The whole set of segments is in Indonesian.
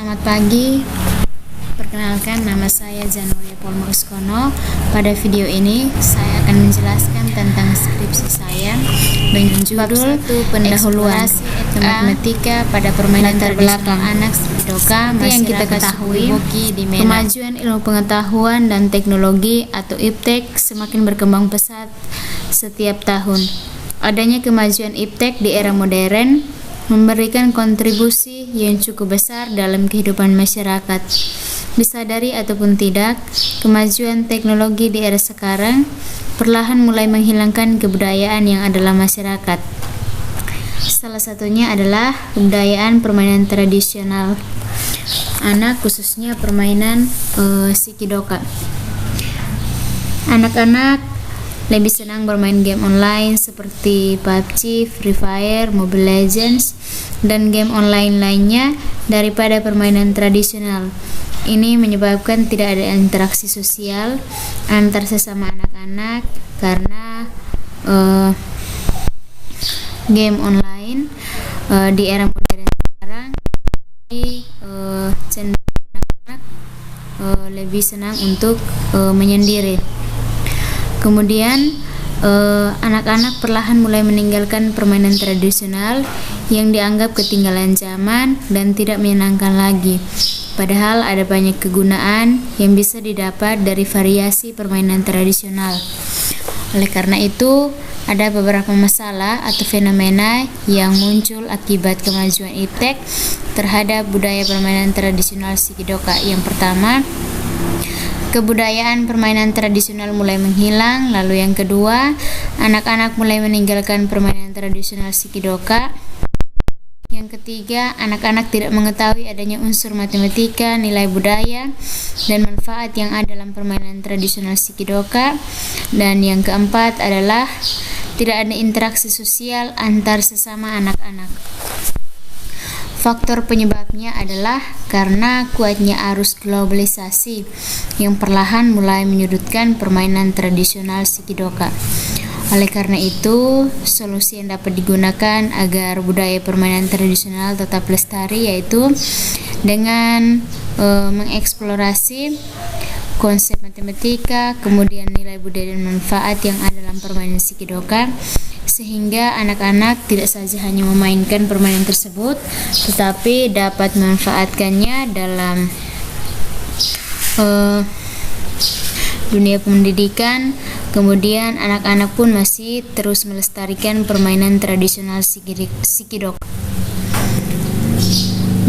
Selamat pagi, perkenalkan nama saya Zanulia Polma Uskono. Pada video ini saya akan menjelaskan tentang skripsi saya dengan judul Pendahuluan Matematika pada Permainan Terbelakang Anak Sikidoka. Yang kita ketahui, kemajuan ilmu pengetahuan dan teknologi atau IPTEK semakin berkembang pesat setiap tahun. Adanya kemajuan IPTEK di era modern memberikan kontribusi yang cukup besar dalam kehidupan masyarakat. Disadari ataupun tidak, kemajuan teknologi di era sekarang perlahan mulai menghilangkan kebudayaan yang ada dalam masyarakat. Salah satunya adalah kebudayaan permainan tradisional anak, khususnya permainan Sikidoka. Anak-anak lebih senang bermain game online seperti PUBG, Free Fire, Mobile Legends, dan game online lainnya daripada permainan tradisional. Ini menyebabkan tidak ada interaksi sosial antar sesama anak-anak karena game online di era modern sekarang cenderung anak-anak lebih senang untuk menyendiri. Kemudian anak-anak perlahan mulai meninggalkan permainan tradisional yang dianggap ketinggalan zaman dan tidak menyenangkan lagi. Padahal ada banyak kegunaan yang bisa didapat dari variasi permainan tradisional. Oleh karena itu, ada beberapa masalah atau fenomena yang muncul akibat kemajuan IPTEK terhadap budaya permainan tradisional Sikidoka. Yang pertama, kebudayaan permainan tradisional mulai menghilang. Lalu yang kedua, anak-anak mulai meninggalkan permainan tradisional Sikidoka. Yang ketiga, anak-anak tidak mengetahui adanya unsur matematika, nilai budaya, dan manfaat yang ada dalam permainan tradisional Sikidoka. Dan yang keempat adalah tidak ada interaksi sosial antar sesama anak-anak. Faktor penyebabnya adalah karena kuatnya arus globalisasi yang perlahan mulai menyudutkan permainan tradisional Sikidoka. Oleh karena itu, solusi yang dapat digunakan agar budaya permainan tradisional tetap lestari yaitu dengan mengeksplorasi konsep matematika, kemudian nilai budaya dan manfaat yang ada dalam permainan Sikidoka, sehingga anak-anak tidak saja hanya memainkan permainan tersebut, tetapi dapat memanfaatkannya dalam dunia pendidikan. Kemudian anak-anak pun masih terus melestarikan permainan tradisional Sikidoka.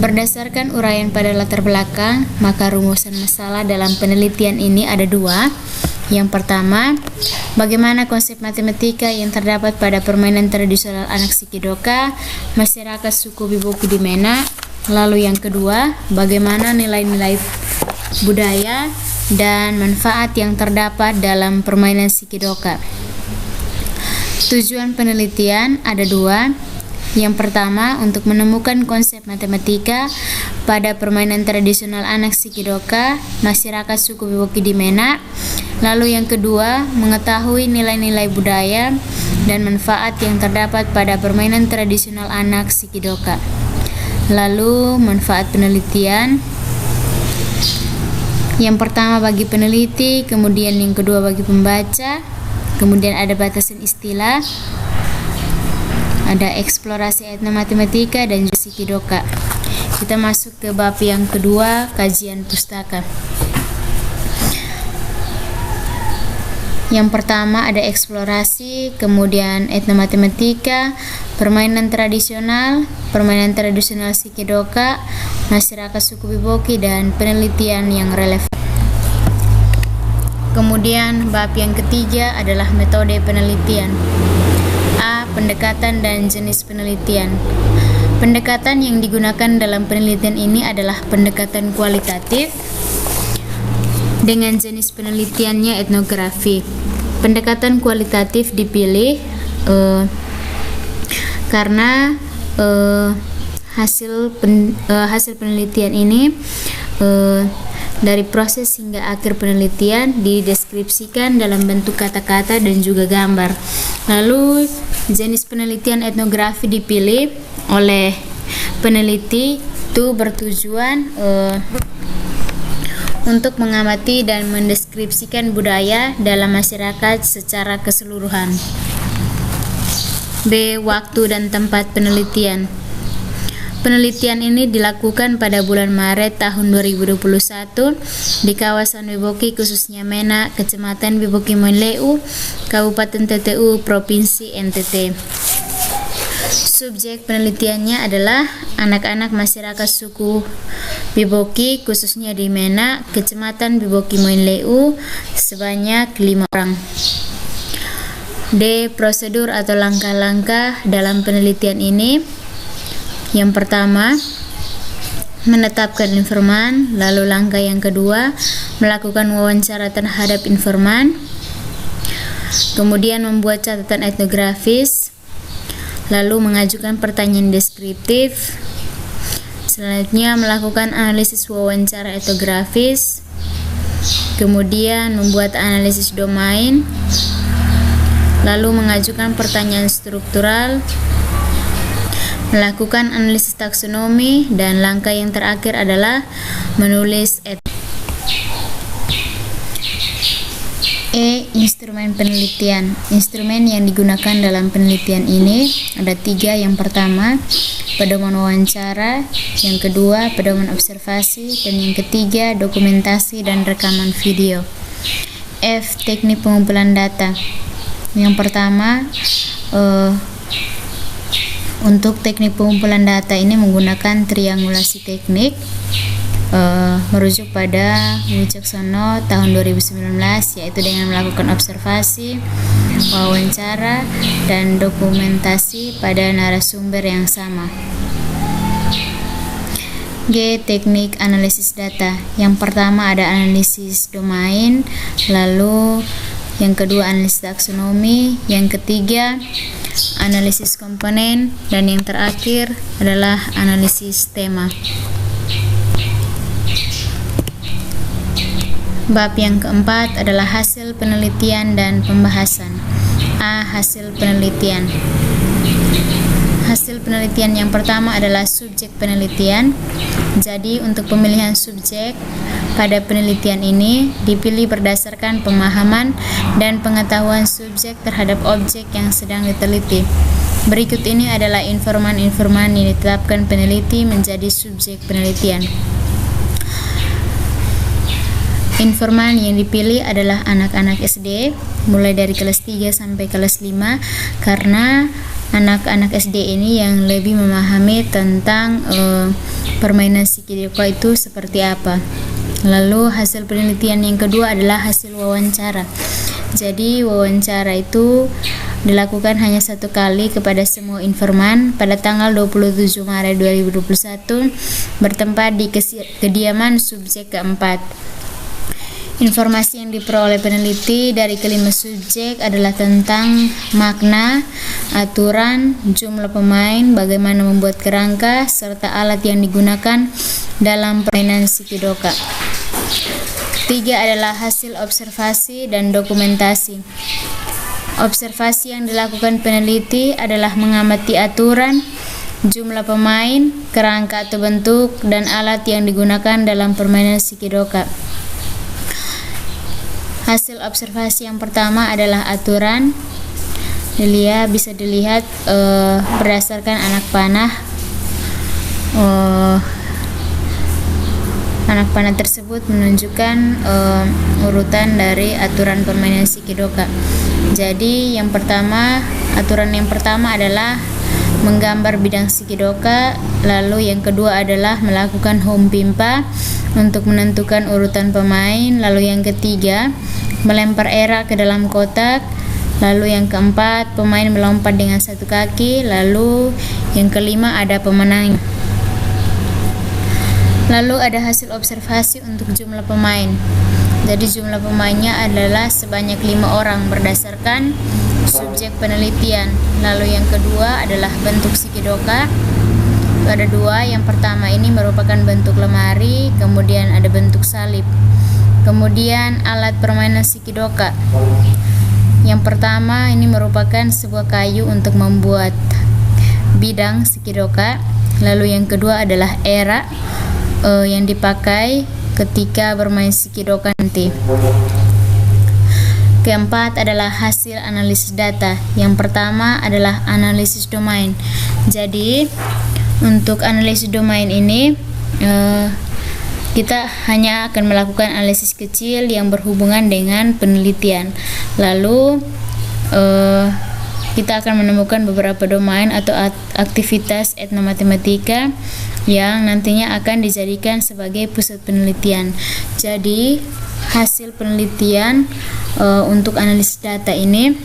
Berdasarkan uraian pada latar belakang, maka rumusan masalah dalam penelitian ini ada dua. Yang pertama, bagaimana konsep matematika yang terdapat pada permainan tradisional anak Sikidoka, masyarakat suku Biboku di Mena. Lalu yang kedua, bagaimana nilai-nilai budaya dan manfaat yang terdapat dalam permainan Sikidoka. Tujuan penelitian ada dua. Yang pertama, untuk menemukan konsep matematika pada permainan tradisional anak Sikidoka, masyarakat suku Biboku di Mena. Lalu yang kedua, mengetahui nilai-nilai budaya dan manfaat yang terdapat pada permainan tradisional anak Sikidoka. Lalu manfaat penelitian. Yang pertama bagi peneliti, kemudian yang kedua bagi pembaca, kemudian ada batasan istilah, ada eksplorasi etnomatematika dan Sikidoka. Kita masuk ke bab yang kedua, kajian pustaka. Yang pertama ada eksplorasi, kemudian etnomatematika, permainan tradisional Sikidoka, masyarakat suku Biboku, dan penelitian yang relevan. Kemudian bab yang ketiga adalah metode penelitian. A. Pendekatan dan jenis penelitian. Pendekatan yang digunakan dalam penelitian ini adalah pendekatan kualitatif dengan jenis penelitiannya etnografi. Pendekatan kualitatif dipilih karena hasil penelitian ini dari proses hingga akhir penelitian dideskripsikan dalam bentuk kata-kata dan juga gambar. Lalu jenis penelitian etnografi dipilih oleh peneliti itu bertujuan untuk mengamati dan mendeskripsikan budaya dalam masyarakat secara keseluruhan. B. Waktu dan tempat penelitian. Penelitian ini dilakukan pada bulan Maret tahun 2021 di kawasan Beboki, khususnya Mena, Kecamatan Beboki Moenleu, Kabupaten TTU, Provinsi NTT. Subjek penelitiannya adalah anak-anak masyarakat suku Beboki, khususnya di Mena, Kecamatan Beboki Moenleu, sebanyak 5 orang. D. Prosedur atau langkah-langkah dalam penelitian ini. Yang pertama, menetapkan informan. Lalu langkah yang kedua, melakukan wawancara terhadap informan. Kemudian membuat catatan etnografis. Lalu mengajukan pertanyaan deskriptif. Selanjutnya melakukan analisis wawancara etnografis. Kemudian membuat analisis domain. Lalu mengajukan pertanyaan struktural, melakukan analisis taksonomi, dan langkah yang terakhir adalah menulis instrumen penelitian. Instrumen yang digunakan dalam penelitian ini ada 3. Yang pertama, pedoman wawancara. Yang kedua, pedoman observasi. Dan yang ketiga, dokumentasi dan rekaman video. F. Teknik pengumpulan data. Yang pertama, untuk teknik pengumpulan data ini menggunakan triangulasi teknik, merujuk pada Wicaksono tahun 2019, yaitu dengan melakukan observasi, wawancara, dan dokumentasi pada narasumber yang sama. G. Teknik analisis data. Yang pertama ada analisis domain, lalu yang kedua analisis taksonomi, yang ketiga analisis komponen, dan yang terakhir adalah analisis tema. Bab yang keempat adalah hasil penelitian dan pembahasan. A. Hasil penelitian. Hasil penelitian yang pertama adalah subjek penelitian. Jadi untuk pemilihan subjek pada penelitian ini dipilih berdasarkan pemahaman dan pengetahuan subjek terhadap objek yang sedang diteliti. Berikut ini adalah informan-informan yang ditetapkan peneliti menjadi subjek penelitian. Informan yang dipilih adalah anak-anak SD, mulai dari kelas 3 sampai kelas 5, karena anak-anak SD ini yang lebih memahami tentang permainan Sikidoka itu seperti apa. Lalu hasil penelitian yang kedua adalah hasil wawancara. Jadi wawancara itu dilakukan hanya 1 kali kepada semua informan pada tanggal 27 Maret 2021 bertempat di kediaman subjek keempat. Informasi yang diperoleh peneliti dari kelima subjek adalah tentang makna, aturan, jumlah pemain, bagaimana membuat kerangka, serta alat yang digunakan dalam permainan Sikidoka. 3 adalah hasil observasi dan dokumentasi. Observasi yang dilakukan peneliti adalah mengamati aturan, jumlah pemain, kerangka atau bentuk, dan alat yang digunakan dalam permainan Sikidoka. Hasil observasi yang pertama adalah aturan. Bisa dilihat berdasarkan anak panah. Anak panah tersebut menunjukkan urutan dari aturan permainan Sikidoka. Jadi aturan yang pertama adalah menggambar bidang Sikidoka, lalu yang kedua adalah melakukan hompimpa untuk menentukan urutan pemain, lalu yang ketiga melempar era ke dalam kotak, lalu yang keempat pemain melompat dengan 1 kaki, lalu yang kelima ada pemenang. Lalu ada hasil observasi untuk jumlah pemain. Jadi jumlah pemainnya adalah sebanyak 5 orang berdasarkan subjek penelitian. Lalu yang kedua adalah bentuk Sikidoka. Ada 2. Yang pertama ini merupakan bentuk lemari, kemudian ada bentuk salib. Kemudian alat permainan Sikidoka. Yang pertama ini merupakan sebuah kayu untuk membuat bidang Sikidoka. Lalu yang kedua adalah era yang dipakai ketika bermain Shikidoka nanti. Keempat adalah hasil analisis data. Yang pertama adalah analisis domain. Jadi untuk analisis domain ini kita hanya akan melakukan analisis kecil yang berhubungan dengan penelitian. Lalu kita akan menemukan beberapa domain atau aktivitas etnomatematika yang nantinya akan dijadikan sebagai pusat penelitian. Jadi hasil penelitian untuk analisis data ini,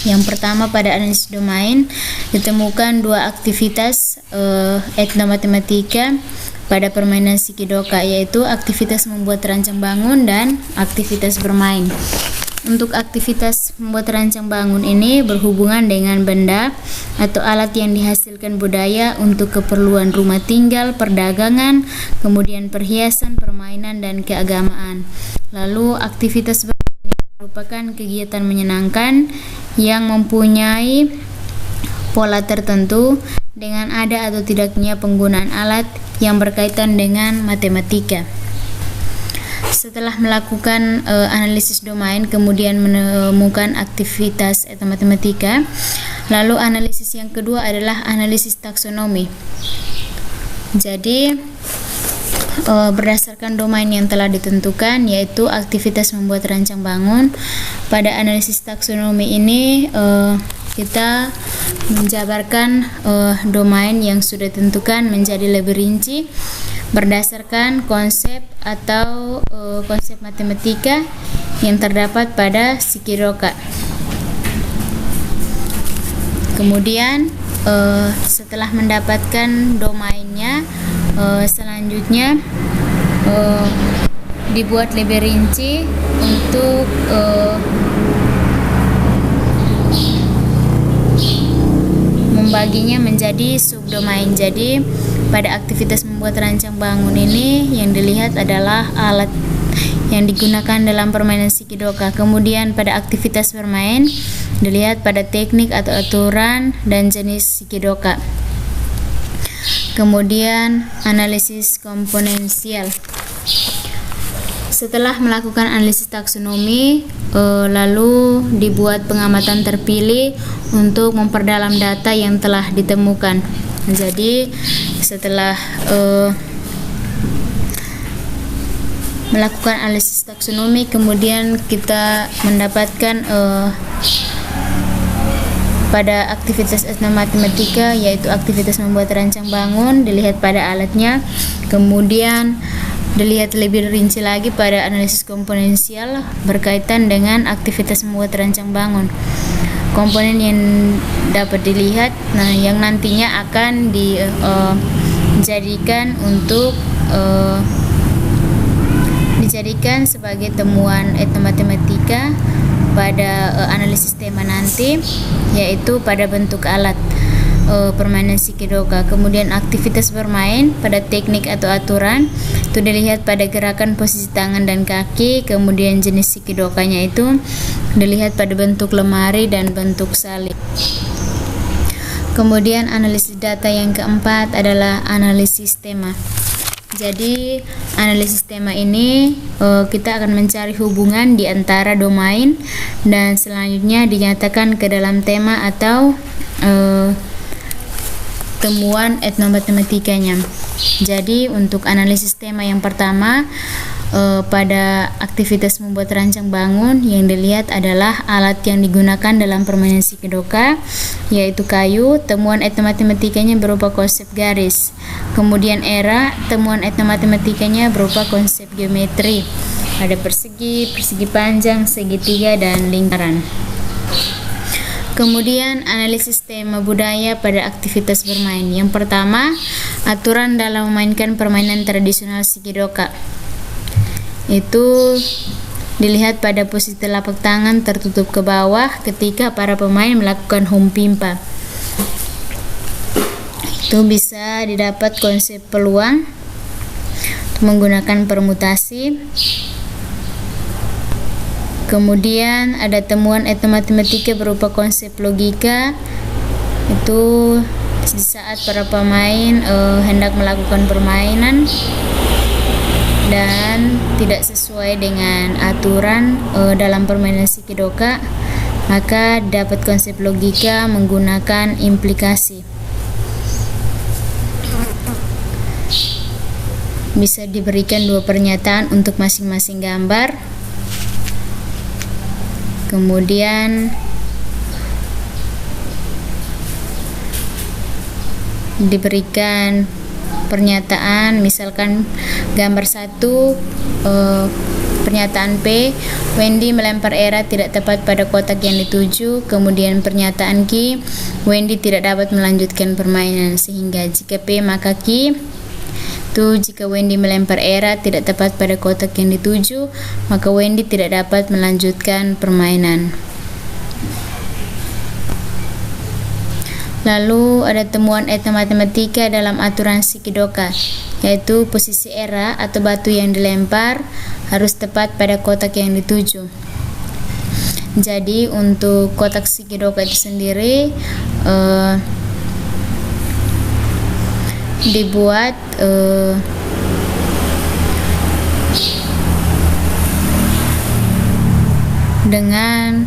yang pertama pada analisis domain ditemukan dua aktivitas etnomatematika pada permainan Shikidoka, yaitu aktivitas membuat rancang bangun dan aktivitas bermain. Untuk aktivitas membuat rancang bangun ini berhubungan dengan benda atau alat yang dihasilkan budaya untuk keperluan rumah tinggal, perdagangan, kemudian perhiasan, permainan, dan keagamaan. Lalu aktivitas bermain ini merupakan kegiatan menyenangkan yang mempunyai pola tertentu dengan ada atau tidaknya penggunaan alat yang berkaitan dengan matematika. Setelah melakukan analisis domain, kemudian menemukan aktivitas etnomatematika, lalu analisis yang kedua adalah analisis taksonomi. Jadi berdasarkan domain yang telah ditentukan, yaitu aktivitas membuat rancang bangun, pada analisis taksonomi ini kita menjabarkan domain yang sudah ditentukan menjadi lebih rinci berdasarkan konsep atau konsep matematika yang terdapat pada Shikidoka. Kemudian setelah mendapatkan domainnya, selanjutnya dibuat lebih rinci untuk membaginya menjadi subdomain. Jadi pada aktivitas membuat rancang bangun ini yang dilihat adalah alat yang digunakan dalam permainan Shikidoka. Kemudian pada aktivitas bermain dilihat pada teknik atau aturan dan jenis Shikidoka. Kemudian analisis komponensial. Setelah melakukan analisis taksonomi, lalu dibuat pengamatan terpilih untuk memperdalam data yang telah ditemukan. Jadi setelah melakukan analisis taksonomi, kemudian kita mendapatkan pada aktivitas etnomatematika, yaitu aktivitas membuat rancang bangun, dilihat pada alatnya. Kemudian dilihat lebih rinci lagi pada analisis komponensial berkaitan dengan aktivitas membuat rancang bangun. Komponen yang dapat dilihat, yang nantinya akan dijadikan dijadikan sebagai temuan etnomatematika pada analisis tema nanti, yaitu pada bentuk alat permainan Shikidoka. Kemudian aktivitas bermain pada teknik atau aturan itu dilihat pada gerakan posisi tangan dan kaki. Kemudian jenis Shikidokanya itu dilihat pada bentuk lemari dan bentuk salib. Kemudian analisis data yang keempat adalah analisis tema. Jadi analisis tema ini kita akan mencari hubungan di antara domain dan selanjutnya dinyatakan ke dalam tema atau temuan etnomatematikanya. Jadi untuk analisis tema yang pertama, pada aktivitas membuat rancang bangun yang dilihat adalah alat yang digunakan dalam permainan Shikidoka, yaitu kayu. Temuan etnomatematikanya berupa konsep garis. Kemudian era, temuan etnomatematikanya berupa konsep geometri. Ada persegi, persegi panjang, segitiga, dan lingkaran. Kemudian analisis tema budaya pada aktivitas bermain. Yang pertama, aturan dalam memainkan permainan tradisional Shikidoka. Itu dilihat pada posisi telapak tangan tertutup ke bawah ketika para pemain melakukan humpimpa. Itu bisa didapat konsep peluang menggunakan permutasi. Kemudian ada temuan etnomatematika berupa konsep logika. Itu Di saat para pemain hendak melakukan permainan dan tidak sesuai dengan aturan dalam permainan Shikidoka, maka dapat konsep logika menggunakan implikasi. Bisa diberikan 2 pernyataan untuk masing-masing gambar. Kemudian diberikan pernyataan, misalkan gambar 1, pernyataan P, Wendy melempar Era tidak tepat pada kotak yang dituju. Kemudian pernyataan Q, Wendy tidak dapat melanjutkan permainan. Sehingga jika P maka Q. Jika Wendy melempar Era tidak tepat pada kotak yang dituju, maka Wendy tidak dapat melanjutkan permainan. Lalu ada temuan matematika dalam aturan Shikidoka, yaitu posisi Era atau batu yang dilempar harus tepat pada kotak yang dituju. Jadi untuk kotak Shikidoka itu sendiri dibuat dengan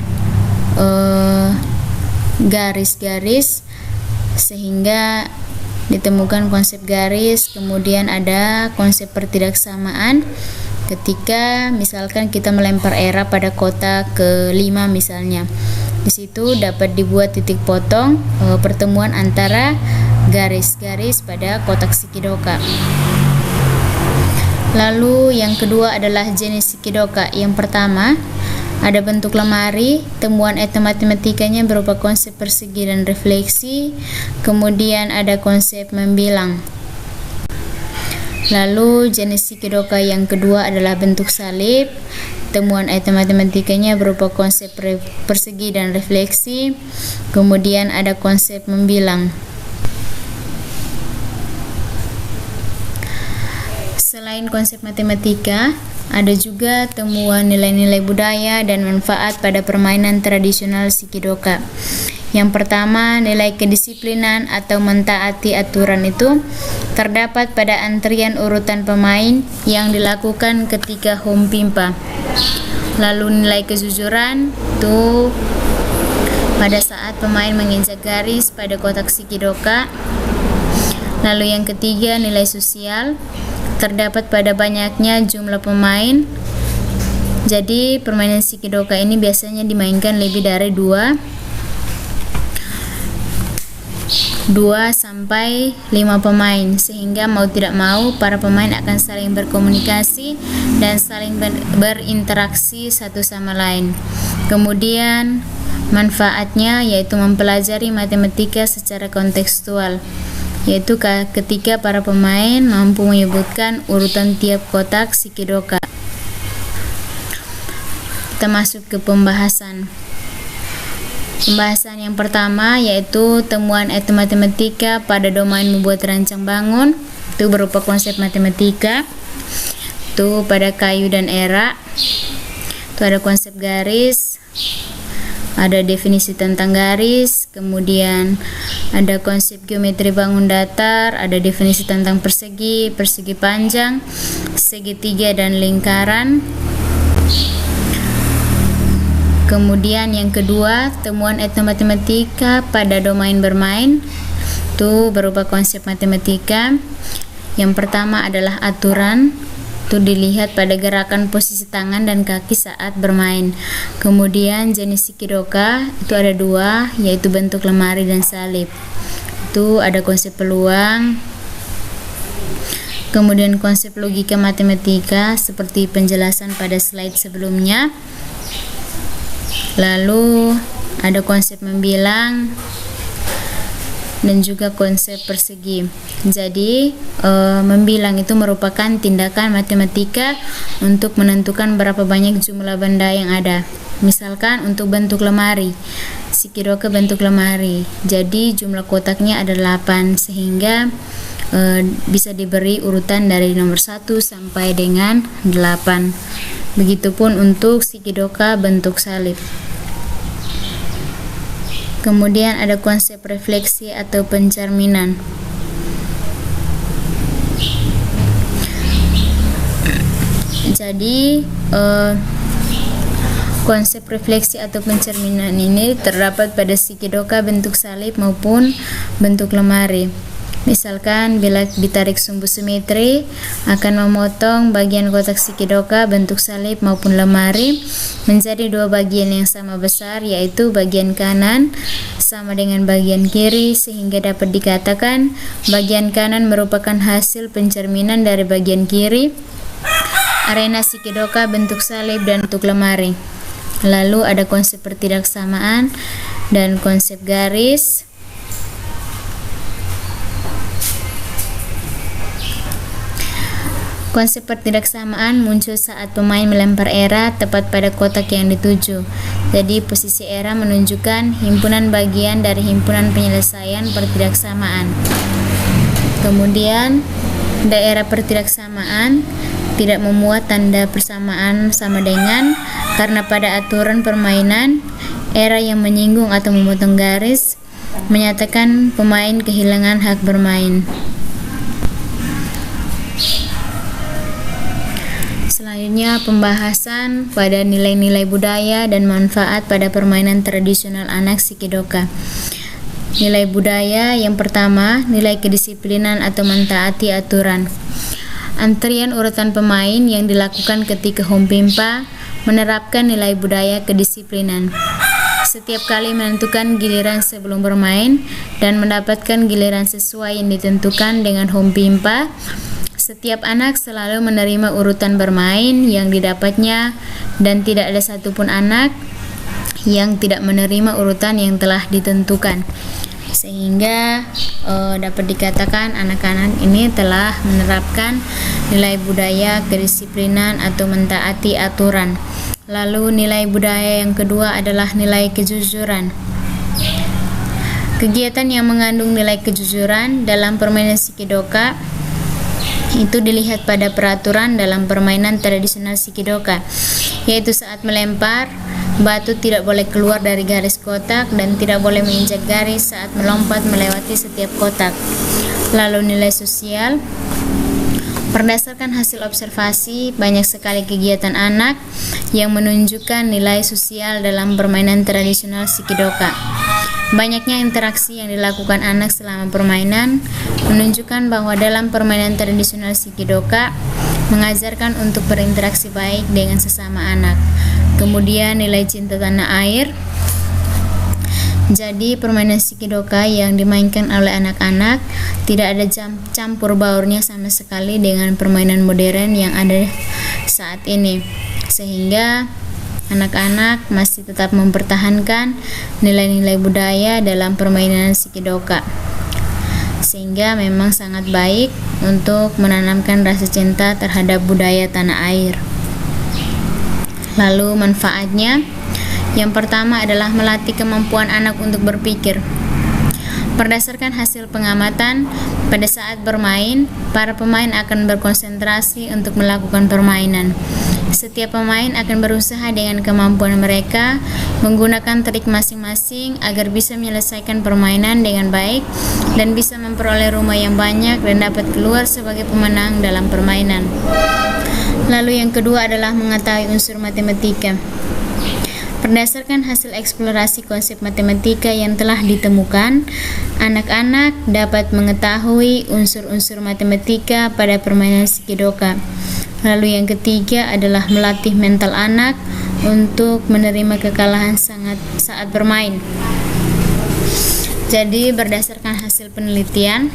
garis-garis sehingga ditemukan konsep garis. Kemudian ada konsep pertidaksamaan ketika misalkan kita melempar Era pada kotak ke-5 misalnya. Di situ dapat dibuat titik potong pertemuan antara garis-garis pada kotak Shikidoka. Lalu yang kedua adalah jenis Shikidoka. Yang pertama ada bentuk lemari, temuan matematikanya berupa konsep persegi dan refleksi. Kemudian ada konsep membilang. Lalu jenis Shikidoka yang kedua adalah bentuk salib, temuan matematikanya berupa konsep persegi dan refleksi. Kemudian ada konsep membilang. Selain konsep matematika, ada juga temuan nilai-nilai budaya dan manfaat pada permainan tradisional Shikidoka. Yang pertama, nilai kedisiplinan atau mentaati aturan itu terdapat pada antrian urutan pemain yang dilakukan ketika hompimpa. Lalu nilai kejujuran itu pada saat pemain menginjak garis pada kotak Shikidoka. Lalu yang ketiga, nilai sosial terdapat pada banyaknya jumlah pemain. Jadi permainan Shikidoka ini biasanya dimainkan lebih dari 2 sampai 5 pemain, sehingga mau tidak mau para pemain akan saling berkomunikasi dan saling berinteraksi satu sama lain. Kemudian manfaatnya yaitu mempelajari matematika secara kontekstual, yaitu ketika para pemain mampu menyebutkan urutan tiap kotak Shikidoka. Kita masuk ke pembahasan. Pembahasan yang pertama yaitu temuan matematika pada domain membuat rancang bangun. Itu berupa konsep matematika. Itu pada kayu dan Era. Itu ada konsep garis, ada definisi tentang garis, kemudian ada konsep geometri bangun datar, ada definisi tentang persegi, persegi panjang, segitiga dan lingkaran. Kemudian yang kedua, temuan matematika pada domain bermain. Itu berupa konsep matematika. Yang pertama adalah aturan. Itu dilihat pada gerakan posisi tangan dan kaki saat bermain. Kemudian jenis Shikidoka itu ada 2, yaitu bentuk lemari dan salib. Itu ada konsep peluang. Kemudian konsep logika matematika seperti penjelasan pada slide sebelumnya. Lalu ada konsep membilang dan juga konsep persegi. Jadi membilang itu merupakan tindakan matematika untuk menentukan berapa banyak jumlah benda yang ada. Misalkan untuk bentuk lemari, Shikidoka bentuk lemari, jadi jumlah kotaknya ada 8, sehingga bisa diberi urutan dari nomor 1 sampai dengan 8. Begitupun untuk Shikidoka bentuk salib. Kemudian ada konsep refleksi atau pencerminan. Jadi konsep refleksi atau pencerminan ini terdapat pada Shikidoka bentuk salib maupun bentuk lemari. Misalkan bila ditarik sumbu simetri akan memotong bagian kotak Shikidoka bentuk salib maupun lemari menjadi dua bagian yang sama besar, yaitu bagian kanan sama dengan bagian kiri, sehingga dapat dikatakan bagian kanan merupakan hasil pencerminan dari bagian kiri. Arena Shikidoka bentuk salib dan bentuk lemari. Lalu ada konsep pertidaksamaan dan konsep garis. Konsep pertidaksamaan muncul saat pemain melempar era tepat pada kotak yang dituju. Jadi posisi era menunjukkan himpunan bagian dari himpunan penyelesaian pertidaksamaan. Kemudian daerah pertidaksamaan tidak memuat tanda persamaan sama dengan, karena pada aturan permainan era yang menyinggung atau memotong garis menyatakan pemain kehilangan hak bermain. Selanjutnya pembahasan pada nilai-nilai budaya dan manfaat pada permainan tradisional anak Shikidoka. Nilai budaya yang pertama, nilai kedisiplinan atau mentaati aturan. Antrian urutan pemain yang dilakukan ketika hompimpa menerapkan nilai budaya kedisiplinan. Setiap kali menentukan giliran sebelum bermain dan mendapatkan giliran sesuai yang ditentukan dengan hompimpa, setiap anak selalu menerima urutan bermain yang didapatnya dan tidak ada satupun anak yang tidak menerima urutan yang telah ditentukan. Sehingga dapat dikatakan anak-anak ini telah menerapkan nilai budaya kedisiplinan atau mentaati aturan. Lalu nilai budaya yang kedua adalah nilai kejujuran. Kegiatan yang mengandung nilai kejujuran dalam permainan Shikidoka itu dilihat pada peraturan dalam permainan tradisional Shikidoka, yaitu saat melempar, batu tidak boleh keluar dari garis kotak dan tidak boleh menginjak garis saat melompat melewati setiap kotak. Lalu nilai sosial. Berdasarkan hasil observasi, banyak sekali kegiatan anak yang menunjukkan nilai sosial dalam permainan tradisional Shikidoka. Banyaknya interaksi yang dilakukan anak selama permainan menunjukkan bahwa dalam permainan tradisional Shikidoka mengajarkan untuk berinteraksi baik dengan sesama anak. Kemudian nilai cinta tanah air. Jadi permainan Shikidoka yang dimainkan oleh anak-anak tidak ada campur baurnya sama sekali dengan permainan modern yang ada saat ini, sehingga anak-anak masih tetap mempertahankan nilai-nilai budaya dalam permainan Shikidoka, sehingga memang sangat baik untuk menanamkan rasa cinta terhadap budaya tanah air. Lalu manfaatnya, yang pertama adalah melatih kemampuan anak untuk berpikir. Berdasarkan hasil pengamatan, pada saat bermain, para pemain akan berkonsentrasi untuk melakukan permainan. Setiap pemain akan berusaha dengan kemampuan mereka menggunakan trik masing-masing agar bisa menyelesaikan permainan dengan baik dan bisa memperoleh rumah yang banyak dan dapat keluar sebagai pemenang dalam permainan. Lalu yang kedua adalah mengetahui unsur matematika. Berdasarkan hasil eksplorasi konsep matematika yang telah ditemukan, anak-anak dapat mengetahui unsur-unsur matematika pada permainan Shikidoka. Lalu yang ketiga adalah melatih mental anak untuk menerima kekalahan saat bermain. Jadi berdasarkan hasil penelitian,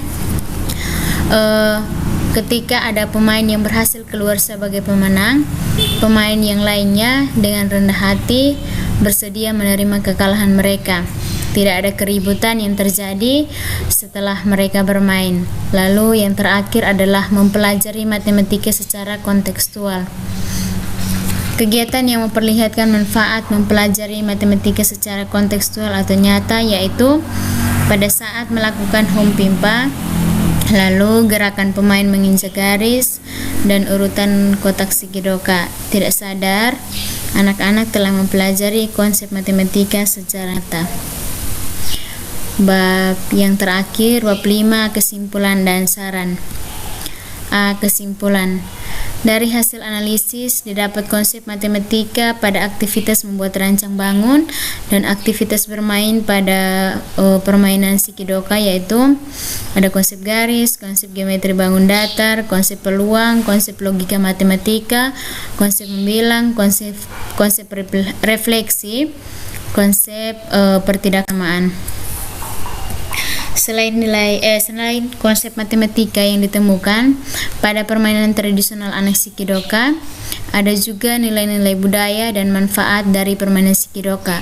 ketika ada pemain yang berhasil keluar sebagai pemenang, pemain yang lainnya dengan rendah hati bersedia menerima kekalahan mereka. Tidak ada keributan yang terjadi setelah mereka bermain. Lalu yang terakhir adalah mempelajari matematika secara kontekstual. Kegiatan yang memperlihatkan manfaat mempelajari matematika secara kontekstual atau nyata, yaitu pada saat melakukan hompimpa, lalu gerakan pemain menginjak garis, dan urutan kotak Shikidoka. Tidak sadar, anak-anak telah mempelajari konsep matematika secara nyata. bab yang terakhir, bab 5, kesimpulan dan saran. Kesimpulan. Dari hasil analisis didapat konsep matematika pada aktivitas membuat rancang bangun dan aktivitas bermain pada permainan Shikidoka, yaitu ada konsep garis, konsep geometri bangun datar, konsep peluang, konsep logika matematika, konsep membilang, konsep refleksi, konsep pertidaksamaan. Selain konsep matematika yang ditemukan pada permainan tradisional anak Shikidoka, ada juga nilai-nilai budaya dan manfaat dari permainan Shikidoka.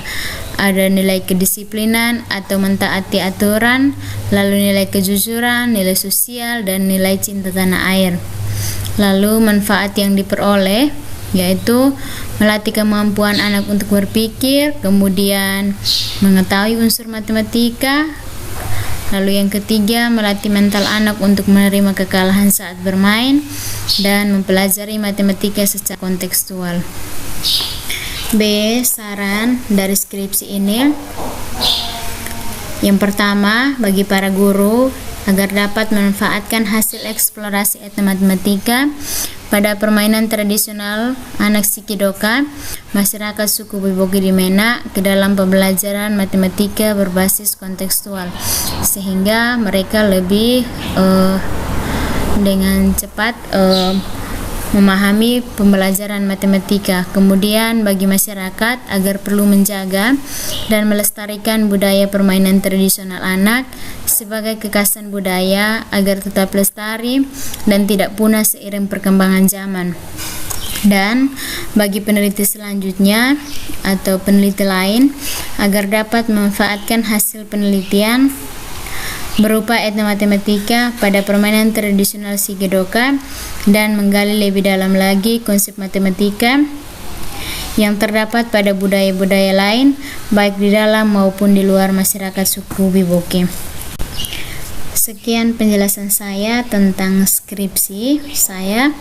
Ada nilai kedisiplinan atau mentaati aturan, lalu nilai kejujuran, nilai sosial, dan nilai cinta tanah air. Lalu manfaat yang diperoleh yaitu melatih kemampuan anak untuk berpikir, kemudian mengetahui unsur matematika. Lalu yang ketiga, melatih mental anak untuk menerima kekalahan saat bermain dan mempelajari matematika secara kontekstual. B. Saran dari skripsi ini. Yang pertama, bagi para guru agar dapat memanfaatkan hasil eksplorasi etnomatematika pada permainan tradisional anak Shikidoka, masyarakat suku Bibogi di Mena ke dalam pembelajaran matematika berbasis kontekstual, sehingga mereka lebih dengan cepat memahami pembelajaran matematika. Kemudian bagi masyarakat agar perlu menjaga dan melestarikan budaya permainan tradisional anak sebagai kekhasan budaya agar tetap lestari dan tidak punah seiring perkembangan zaman. Dan bagi peneliti selanjutnya atau peneliti lain agar dapat memanfaatkan hasil penelitian berupa etnomatematika pada permainan tradisional Shikidoka dan menggali lebih dalam lagi konsep matematika yang terdapat pada budaya-budaya lain baik di dalam maupun di luar masyarakat suku Bibogi. Sekian penjelasan saya tentang skripsi saya.